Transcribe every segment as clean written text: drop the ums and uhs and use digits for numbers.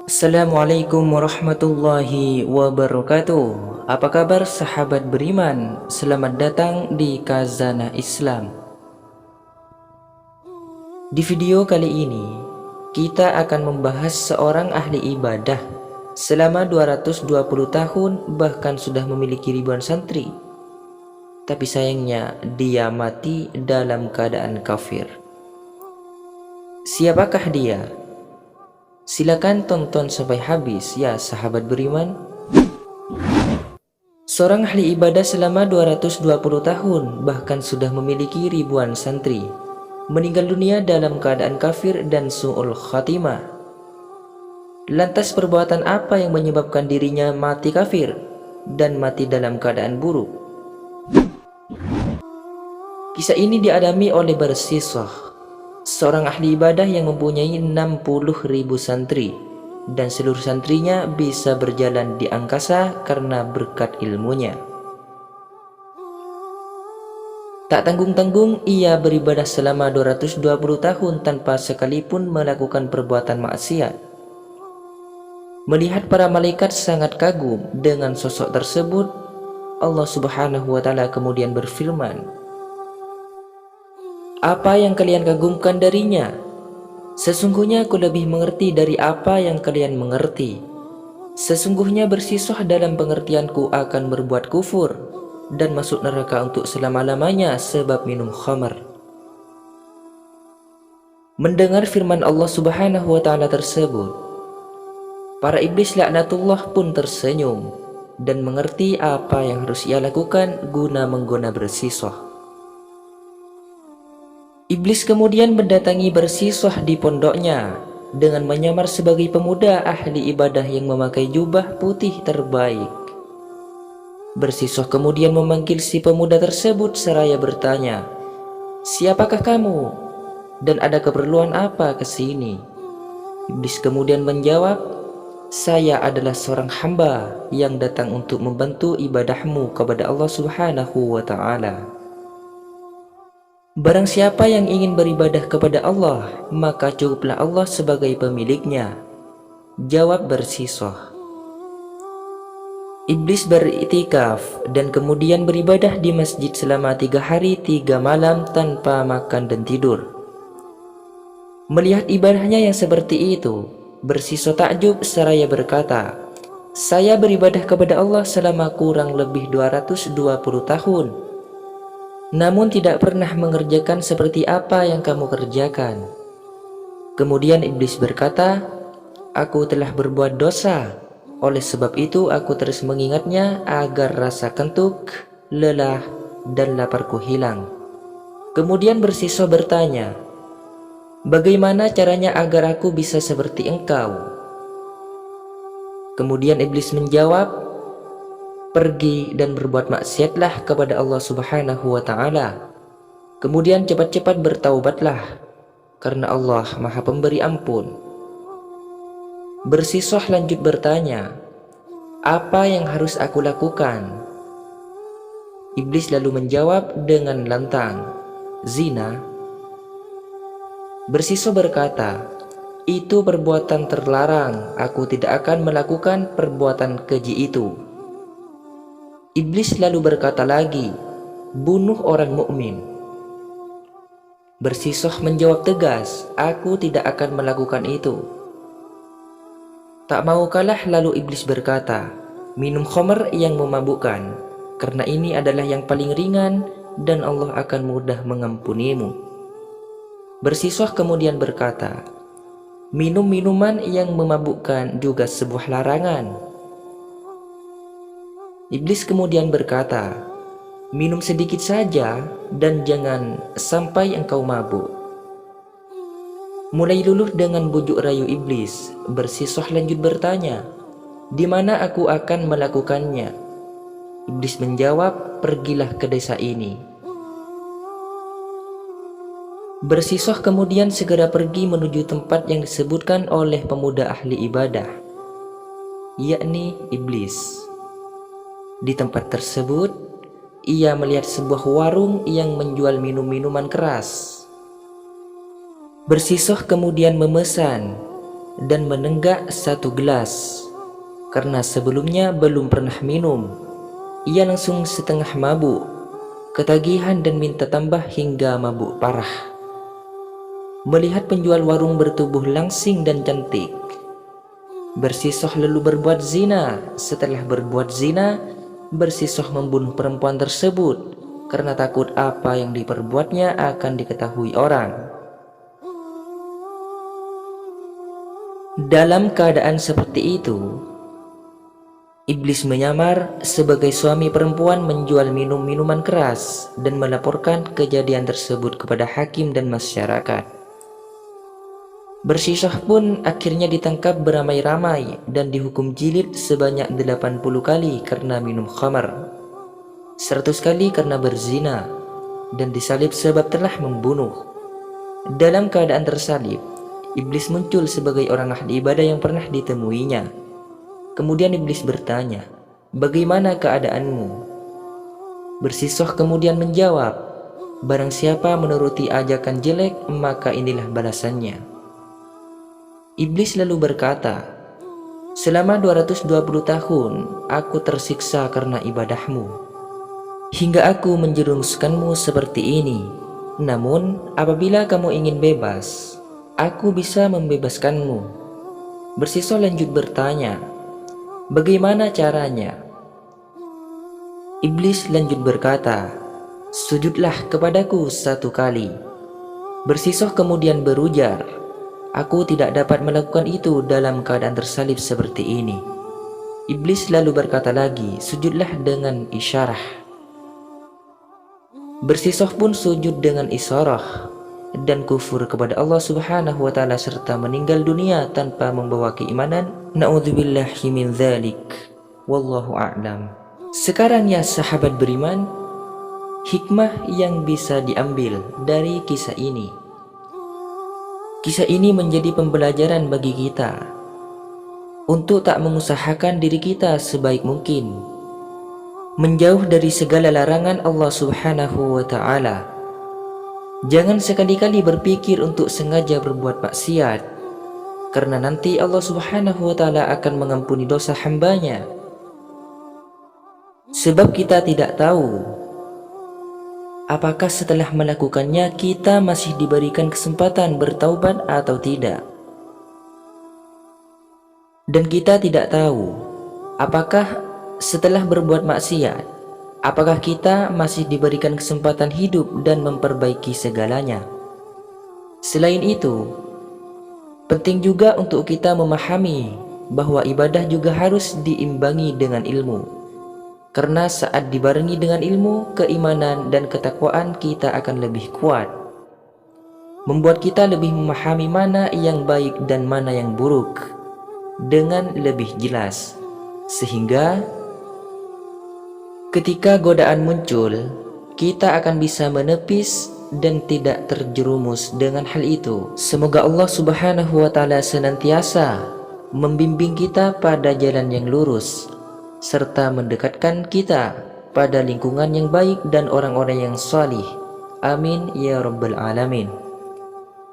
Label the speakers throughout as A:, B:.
A: Assalamualaikum warahmatullahi wabarakatuh. Apa kabar sahabat beriman? Selamat datang di Khazanah Islam. Di video kali ini kita akan membahas seorang ahli ibadah selama 220 tahun, bahkan sudah memiliki ribuan santri. Tapi sayangnya dia mati dalam keadaan kafir. Siapakah dia? Silakan tonton sampai habis ya sahabat beriman. Seorang ahli ibadah selama 220 tahun, bahkan sudah memiliki ribuan santri, meninggal dunia dalam keadaan kafir dan su'ul khatimah. Lantas perbuatan apa yang menyebabkan dirinya mati kafir dan mati dalam keadaan buruk? Kisah ini dialami oleh Barsisah, seorang ahli ibadah yang mempunyai 60.000 santri, dan seluruh santrinya bisa berjalan di angkasa karena berkat ilmunya. Tak tanggung-tanggung ia beribadah selama 220 tahun tanpa sekalipun melakukan perbuatan maksiat. Melihat para malaikat sangat kagum dengan sosok tersebut, Allah Subhanahu wa Ta'ala kemudian berfirman, "Apa yang kalian kagumkan darinya? Sesungguhnya aku lebih mengerti dari apa yang kalian mengerti. Sesungguhnya Barsisah dalam pengertianku akan berbuat kufur dan masuk neraka untuk selama-lamanya sebab minum khamar." Mendengar firman Allah Subhanahu wa Ta'ala tersebut, para iblis laknatullah pun tersenyum dan mengerti apa yang harus ia lakukan guna menggoda Barsisah. Iblis kemudian mendatangi Barsisah di pondoknya dengan menyamar sebagai pemuda ahli ibadah yang memakai jubah putih terbaik. Barsisah kemudian memanggil si pemuda tersebut seraya bertanya, "Siapakah kamu? Dan ada keperluan apa ke sini?" Iblis kemudian menjawab, "Saya adalah seorang hamba yang datang untuk membantu ibadahmu kepada Allah Subhanahu wa Ta'ala. Barang siapa yang ingin beribadah kepada Allah, maka cukuplah Allah sebagai pemiliknya," jawab Barsisah. Iblis beriktikaf dan kemudian beribadah di masjid selama 3 hari 3 malam tanpa makan dan tidur. Melihat ibadahnya yang seperti itu, Barsisah takjub seraya berkata, "Saya beribadah kepada Allah selama kurang lebih 220 tahun. Namun tidak pernah mengerjakan seperti apa yang kamu kerjakan." Kemudian iblis berkata, "Aku telah berbuat dosa. Oleh sebab itu aku terus mengingatnya agar rasa kentuk, lelah, dan laparku hilang." Kemudian Barsisah bertanya, "Bagaimana caranya agar aku bisa seperti engkau?" Kemudian iblis menjawab, "Pergi dan berbuat maksiatlah kepada Allah Subhanahu wa Ta'ala. Kemudian cepat-cepat bertaubatlah, karena Allah Maha Pemberi Ampun." Barsisah lanjut bertanya, "Apa yang harus aku lakukan?" Iblis lalu menjawab dengan lantang, "Zina." Barsisah berkata, "Itu perbuatan terlarang, aku tidak akan melakukan perbuatan keji itu." Iblis lalu berkata lagi, "Bunuh orang mukmin." Barsisah menjawab tegas, "Aku tidak akan melakukan itu." Tak mau kalah lalu iblis berkata, "Minum khamar yang memabukkan, karena ini adalah yang paling ringan dan Allah akan mudah mengampunimu." Barsisah kemudian berkata, "Minum minuman yang memabukkan juga sebuah larangan." Iblis kemudian berkata, "Minum sedikit saja dan jangan sampai engkau mabuk." Mulai luluh dengan bujuk rayu iblis, Barsisah lanjut bertanya, "Di mana aku akan melakukannya?" Iblis menjawab, "Pergilah ke desa ini." Barsisah kemudian segera pergi menuju tempat yang disebutkan oleh pemuda ahli ibadah, yakni iblis. Di tempat tersebut, ia melihat sebuah warung yang menjual minum-minuman keras. Barsisah kemudian memesan dan menenggak satu gelas. Karena sebelumnya belum pernah minum, ia langsung setengah mabuk, ketagihan dan minta tambah hingga mabuk parah. Melihat penjual warung bertubuh langsing dan cantik, bersisuh lalu berbuat zina. Setelah berbuat zina, bersisuh membunuh perempuan tersebut karena takut apa yang diperbuatnya akan diketahui orang. Dalam keadaan seperti itu, iblis menyamar sebagai suami perempuan menjual minuman keras dan melaporkan kejadian tersebut kepada hakim dan masyarakat. Bersisuh pun akhirnya ditangkap beramai-ramai dan dihukum jilid sebanyak 80 kali karena minum khamar, 100 kali karena berzina, dan disalib sebab telah membunuh. Dalam keadaan tersalib, iblis muncul sebagai orang ahli ibadah yang pernah ditemuinya. Kemudian iblis bertanya, "Bagaimana keadaanmu?" Bersisuh kemudian menjawab, "Barang siapa menuruti ajakan jelek, maka inilah balasannya." Iblis lalu berkata, "Selama 220 tahun aku tersiksa karena ibadahmu, hingga aku menjerumuskanmu seperti ini. Namun apabila kamu ingin bebas, aku bisa membebaskanmu." Bersisuh lanjut bertanya, "Bagaimana caranya?" Iblis lanjut berkata, "Sujudlah kepadaku 1 kali." Bersisuh kemudian berujar, "Aku tidak dapat melakukan itu dalam keadaan tersalib seperti ini." Iblis lalu berkata lagi, "Sujudlah dengan isyarah." Bersisuh pun sujud dengan isyarah dan kufur kepada Allah Subhanahu wa Ta'ala serta meninggal dunia tanpa membawa keimanan. Na'udzubillahi min dzalik. Wallahu a'lam. Sekarang ya sahabat beriman, hikmah yang bisa diambil dari kisah ini. Kisah ini menjadi pembelajaran bagi kita untuk tak mengusahakan diri kita sebaik mungkin, menjauh dari segala larangan Allah Subhanahu wa Ta'ala. Jangan sekali-kali berpikir untuk sengaja berbuat maksiat, karena nanti Allah Subhanahu wa Ta'ala akan mengampuni dosa hambanya. Sebab kita tidak tahu apakah setelah melakukannya kita masih diberikan kesempatan bertaubat atau tidak. Dan kita tidak tahu apakah setelah berbuat maksiat, apakah kita masih diberikan kesempatan hidup dan memperbaiki segalanya. Selain itu, penting juga untuk kita memahami bahwa ibadah juga harus diimbangi dengan ilmu. Karena saat dibarengi dengan ilmu, keimanan dan ketakwaan kita akan lebih kuat, membuat kita lebih memahami mana yang baik dan mana yang buruk dengan lebih jelas, sehingga ketika godaan muncul, kita akan bisa menepis dan tidak terjerumus dengan hal itu. Semoga Allah Subhanahu wa Ta'ala senantiasa membimbing kita pada jalan yang lurus, serta mendekatkan kita pada lingkungan yang baik dan orang-orang yang salih. Amin ya rabbal alamin.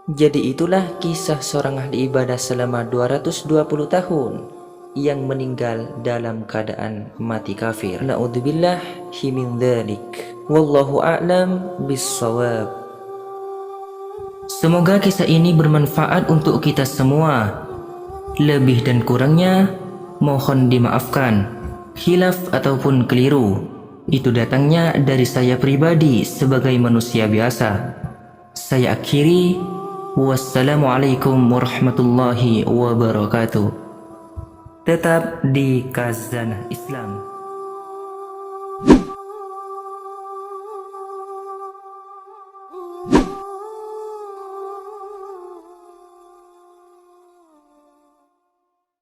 A: Jadi itulah kisah seorang ahli ibadah selama 220 tahun yang meninggal dalam keadaan mati kafir. Na'udzubillahi min dzalik. Wallahu a'lam bissawab. Semoga kisah ini bermanfaat untuk kita semua. Lebih dan kurangnya mohon dimaafkan. Khilaf ataupun keliru itu datangnya dari saya pribadi sebagai manusia biasa. Saya akhiri. Wassalamualaikum warahmatullahi wabarakatuh. Tetap di Khazanah Islam.